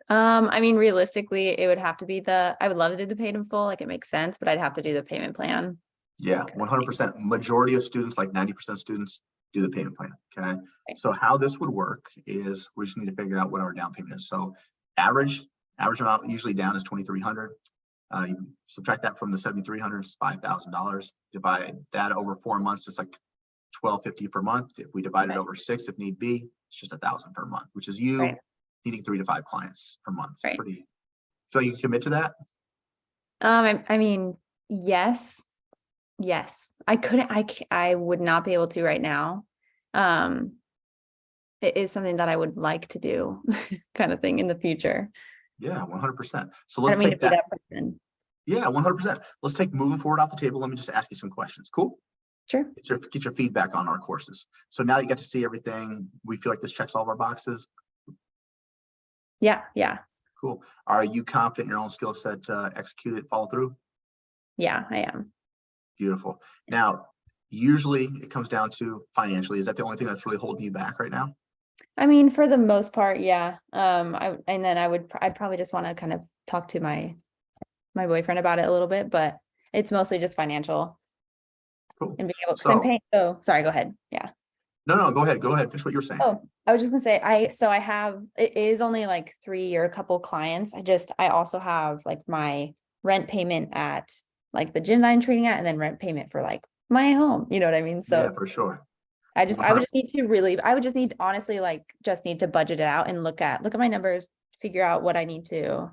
I mean, realistically, it would have to be I would love to do the paid in full, like it makes sense, but I'd have to do the payment plan. Yeah, 100%. Majority of students, like 90% of students, do the payment plan. Okay. So how this would work is we just need to figure out what our down payment is. So average amount usually down is $2,300. You subtract that from the $7,300, it's $5,000. Divide that over 4 months, it's like $1,250 per month. If we divide it over 6, if need be, it's just $1,000 per month, which is you needing 3 to 5 clients per month. Pretty. So you commit to that? I mean, yes. I would not be able to right now. It is something that I would like to do, kind of thing in the future. Yeah, 100%. So let's take that. Yeah, 100%. Let's take moving forward off the table. Let me just ask you some questions. Cool. Sure. Get your feedback on our courses. So now you get to see everything. We feel like this checks all of our boxes. Yeah. Cool. Are you confident in your own skill set to execute it, follow through? Yeah, I am. Beautiful. Now, usually it comes down to financially. Is that the only thing that's really holding you back right now? I mean, for the most part, yeah. I'd probably just want to kind of talk to my boyfriend about it a little bit, but it's mostly just financial. Cool. And being able to oh, sorry, go ahead. Yeah. No, go ahead. Finish what you're saying. Oh, I was just gonna say, it is only like 3 or a couple clients. I also have like my rent payment at like the gym that I'm training at, and then rent payment for like my home. You know what I mean? So yeah, for sure. I would just need honestly, like just need to budget it out and look at my numbers, figure out what I need to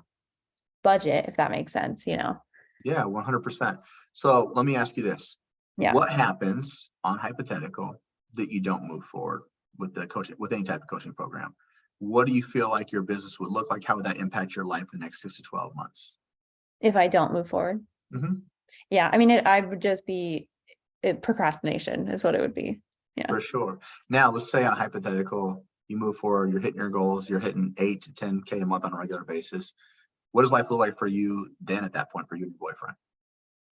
budget, if that makes sense, Yeah, 100%. So let me ask you this. Yeah. What happens on hypothetical that you don't move forward? with the coaching, with any type of coaching program. What do you feel like your business would look like? How would that impact your life in the next 6 to 12 months? If I don't move forward. Mhm. Yeah, I mean, I would just be procrastination is what it would be. Yeah. For sure. Now, let's say on a hypothetical, you move forward, you're hitting your goals, you're hitting 8 to 10K a month on a regular basis. What does life look like for you then at that point for you and your boyfriend?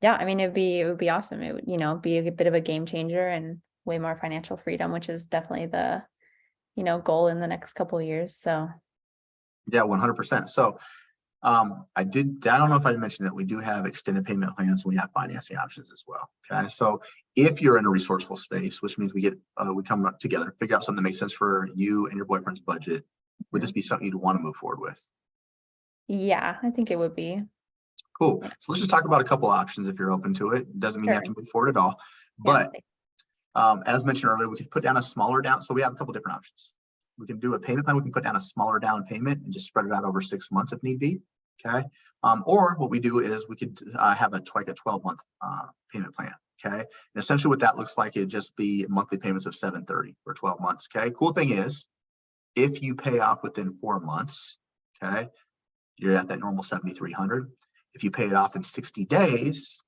Yeah, I mean, it would be awesome. It would, be a bit of a game changer and way more financial freedom, which is definitely the, goal in the next couple of years. So Yeah, 100%. So I don't know if I mentioned that we do have extended payment plans. We have financing options as well. Okay. So if you're in a resourceful space, which means we come up together, figure out something that makes sense for you and your boyfriend's budget, would this be something you'd want to move forward with? yeah, I think it would be. Cool. So let's just talk about a couple options if you're open to it. Doesn't mean you have to move forward at all. But as mentioned earlier, we could put down a smaller down. So we have a couple different options. We can do a payment plan. We can put down a smaller down payment and just spread it out over 6 months if need be. Okay. Or what we do is we could have a 12-month payment plan. Okay. And essentially what that looks like, it'd just be monthly payments of $730 for 12 months. Okay. Cool thing is, if you pay off within 4 months, okay, you're at that normal $7,300. If you pay it off in 60 days,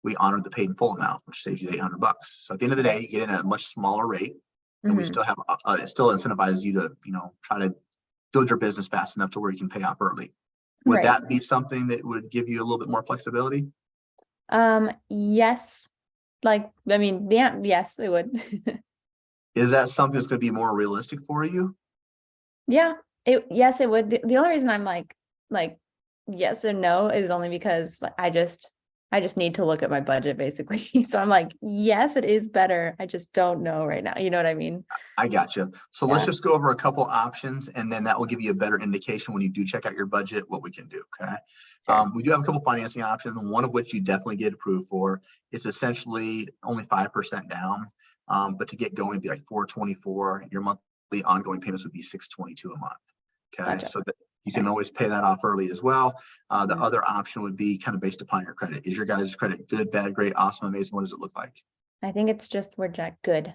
we honor the paid in full amount, which saves you $800. So at the end of the day, you get in at a much smaller rate, and we still have it still incentivizes you to try to build your business fast enough to where you can pay off early. Would that be something that would give you a little bit more flexibility? Yes. Yes, it would. Is that something that's going to be more realistic for you? Yeah, yes, it would. The only reason I'm like yes and no is only because I just need to look at my budget basically. So I'm like, yes, it is better. I just don't know right now. You know what I mean? I gotcha. So let's just go over a couple options, and then that will give you a better indication when you do check out your budget, what we can do. Okay. Sure. We do have a couple financing options, one of which you definitely get approved for. It's essentially only 5% down. But to get going, it'd be like $424. Your monthly ongoing payments would be $622 a month. Okay. Gotcha. So that you can always pay that off early as well. The other option would be kind of based upon your credit. Is your guys' credit good, bad, great, awesome, amazing? What does it look like? I think it's just we're good.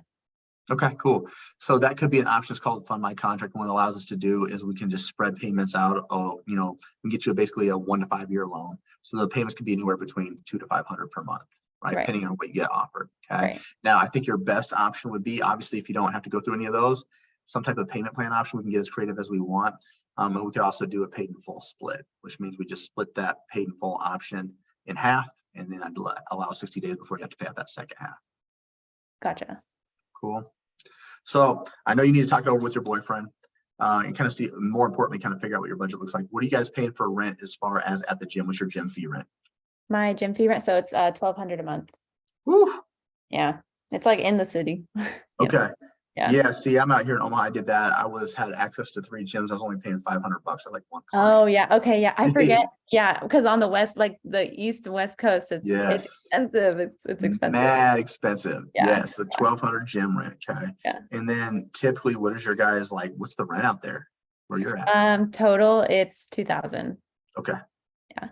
Okay, cool. So that could be an option. It's called Fund My Contract. And what it allows us to do is we can just spread payments out. We get you basically a 1 to 5 year loan. So the payments can be anywhere between $200 to $500 per month, right? Depending on what you get offered. Okay. Now, I think your best option would be, obviously, if you don't have to go through any of those, some type of payment plan option. We can get as creative as we want. And we could also do a paid in full split, which means we just split that paid in full option in half, and then I'd allow 60 days before you have to pay out that second half. Gotcha. Cool. So I know you need to talk it over with your boyfriend and kind of see, more importantly, kind of figure out what your budget looks like. What are you guys paying for rent as far as at the gym? What's your gym fee rent? My gym fee rent, so it's $1,200 a month. Woo! Yeah, it's like in the city. Okay. Yeah. See, I'm out here in Omaha. I did that. had access to 3 gyms. I was only paying $500 for like one client. Oh yeah. Okay. Yeah. I forget. Yeah. Because on the West, like the East and West Coast, it's expensive. It's expensive. Mad expensive. Yes. The 1,200 gym rent. Okay. Yeah. And then typically, what is your guys like? What's the rent out there where you're at? Total, it's 2,000. Okay. Yeah.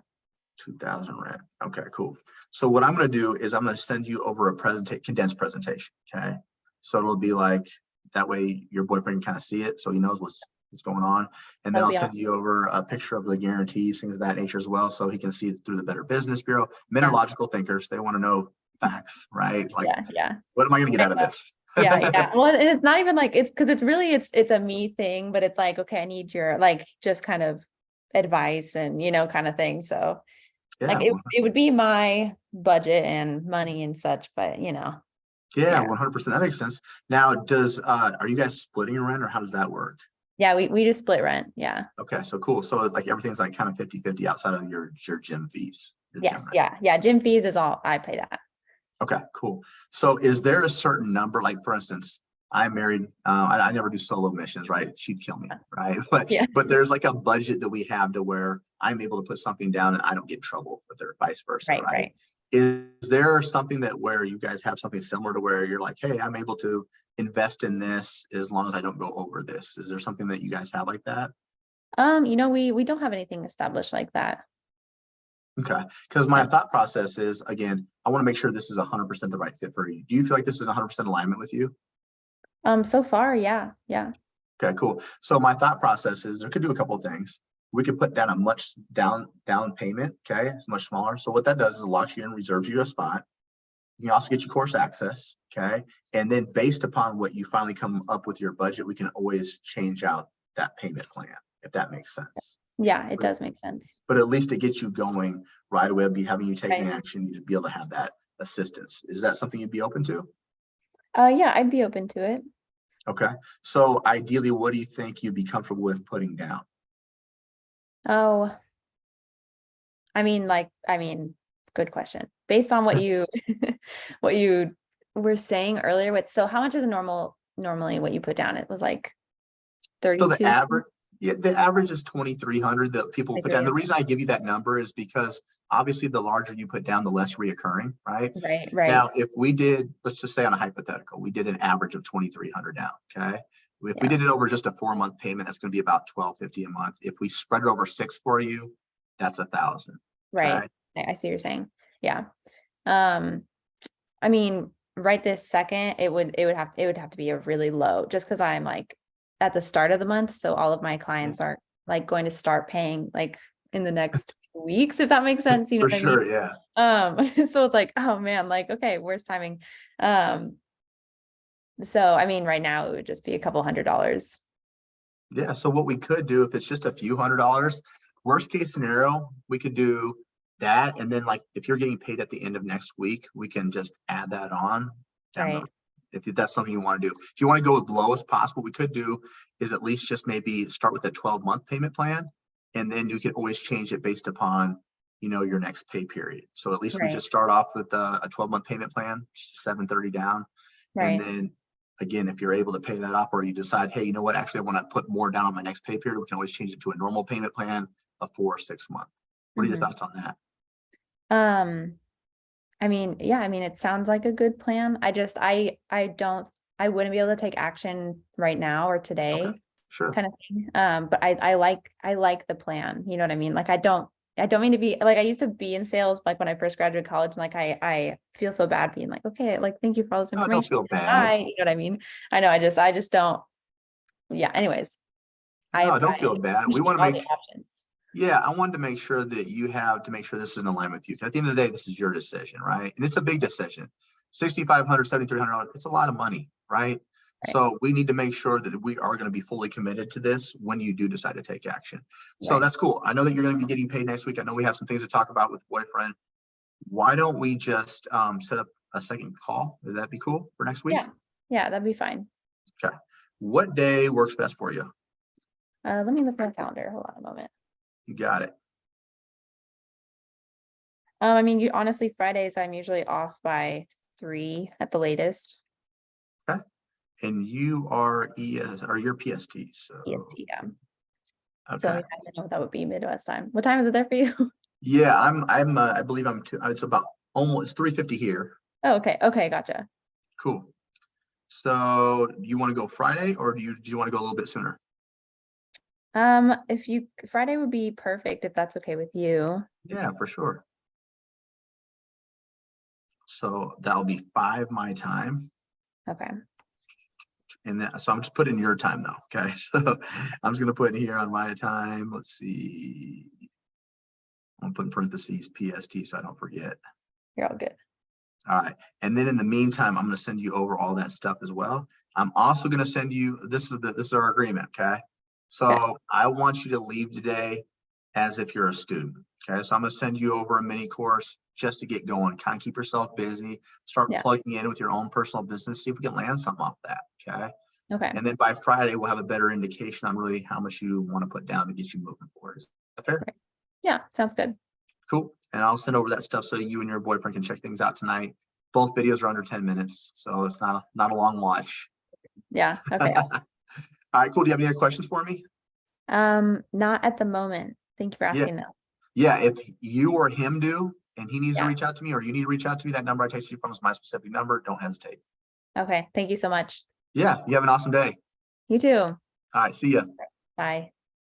2,000 rent. Okay, cool. So what I'm going to do is I'm going to send you over a condensed presentation. Okay. So it'll be like, that way your boyfriend can kind of see it, so he knows what's going on. And then I'll send you over a picture of the guarantees, things of that nature as well, so he can see it through the Better Business Bureau. Men are logical thinkers. They want to know facts, right? Like, what am I going to get out of this? Yeah. Well, and it's not even like, it's because it's really, it's a me thing, but it's like, okay, I need your, like, just kind of advice and, kind of thing. So like it would be my budget and money and such, but Yeah, 100%. That makes sense. Now, are you guys splitting rent, or how does that work? Yeah, we just split rent. Yeah. Okay, so cool. So like everything's like kind of 50-50 outside of your gym fees. Yes. Yeah. Gym fees is all, I pay that. Okay, cool. So is there a certain number, like for instance, I'm married. I never do solo missions, right? She'd kill me, right? But there's like a budget that we have to where I'm able to put something down and I don't get in trouble with her, vice versa, right? Is there something that where you guys have something similar to where you're like, hey, I'm able to invest in this as long as I don't go over this? Is there something that you guys have like that? We don't have anything established like that. Okay. Because my thought process is, again, I want to make sure this is 100% the right fit for you. Do you feel like this is 100% alignment with you? So far, yeah. Okay, cool. So my thought process is there could do a couple of things. We could put down a much down payment. Okay, it's much smaller. So what that does is locks you in, reserves you a spot. You can also get your course access. Okay, and then based upon what you finally come up with your budget, we can always change out that payment plan, if that makes sense. Yeah, it does make sense. But at least it gets you going right away. Be having you taking Right. action, you'd be able to have that assistance. Is that something you'd be open to? Yeah, I'd be open to it. Okay. So ideally, what do you think you'd be comfortable with putting down? Oh, I mean, good question. Based on what you what you were saying earlier with, so how much is normally what you put down? It was like So the 32. average, yeah, the average is 2,300 that people Like put down. The 300. reason I give you that number is because obviously the larger you put down, the less reoccurring, right? Right. Now, if we did, let's just say on a hypothetical, we did an average of 2,300 down, okay? If we Yeah. did it over just a 4-month payment, that's going to be about 1,250 a month. If we spread it over 6 for you, that's 1,000. Right. Okay. I see what you're saying. Yeah. I mean, right this second, it would have to be a really low, just because I'm like at the start of the month, so all of my clients are like going to start paying like in the next weeks, if that makes sense. You know For what I mean? sure, yeah. So it's like, oh man, like, okay, where's timing? So I mean, right now it would just be a couple $100. Yeah. So what we could do, if it's just a few $100s, worst case scenario, we could do that. And then like, if you're getting paid at the end of next week, we can just add that on down the, Right. if that's something you want to do. If you want to go with the lowest possible, we could do is at least just maybe start with a 12-month payment plan. And then you can always change it based upon, your next pay period. So at least we Right. just start off with a 12-month payment plan, 730 down. And Right. then again, if you're able to pay that off, or you decide, hey, you know what, actually I want to put more down on my next pay period, we can always change it to a normal payment plan of 4 or 6 months. What are your Mhm. thoughts on that? I mean, yeah, I mean, it sounds like a good plan. I wouldn't be able to take action right now or Okay, today sure. kind of thing. But I like the plan. You know what I mean? Like, I don't mean to be like, I used to be in sales, like when I first graduated college, and like, I feel so bad being like, okay, like, thank you for all this No, don't information. feel bad. Bye. You know what I mean? I know, I just don't, yeah, anyways, No, don't I feel bad. We appreciate want to all the make, options. yeah, I wanted to make sure that you have to make sure this is in alignment with you. 'Cause at the end of the day, this is your decision, right? And it's a big decision. 6,500, $7,300, it's a lot of money, right? Right. So we need to make sure that we are going to be fully committed to this when you do decide to take action. So Right. that's cool. I know that you're going to be getting paid next week. I know we have some things to talk about with boyfriend. Why don't we just set up a second call? Would that be cool for next week? Yeah. Yeah, that'd be fine. Okay. What day works best for you? Let me look at my calendar. Hold on a moment. You got it. I mean, honestly, Fridays I'm usually off by 3 at the latest. Okay. And you are ES or you're PST. So EST, yeah. So okay. I don't know what that would be Midwest time. What time is it there for you? Yeah, I believe I'm two. It's about almost 3:50 here. Oh, okay. Okay, gotcha. Cool. So do you want to go Friday or do you want to go a little bit sooner? If you Friday would be perfect if that's okay with you. Yeah, for sure. So that'll be 5 my time. Okay. And that, so I'm just putting your time though. Okay. So I'm just gonna put in here on my time. Let's see. I'm gonna put in parentheses PST so I don't forget. You're all good. All right. And then in the meantime, I'm gonna send you over all that stuff as well. I'm also gonna send you, this is our agreement, okay? So Okay. I want you to leave today as if you're a student. Okay. So I'm gonna send you over a mini course just to get going, kind of keep yourself busy, start Yeah. plugging in with your own personal business, see if we can land something off that. Okay. Okay. And then by Friday, we'll have a better indication on really how much you want to put down to get you moving forward. Is that fair? Right. Yeah, sounds good. Cool. And I'll send over that stuff so you and your boyfriend can check things out tonight. Both videos are under 10 minutes, so it's not a long watch. Yeah. Okay. All right, cool. Do you have any other questions for me? Not at the moment. Thank you for Yeah. asking though. Yeah, if you or him do, and he needs to Yeah. reach out to me, or you need to reach out to me, that number I texted you from is my specific number. Don't hesitate. Okay. Thank you so much. Yeah, you have an awesome day. You too. All right, see ya. Bye.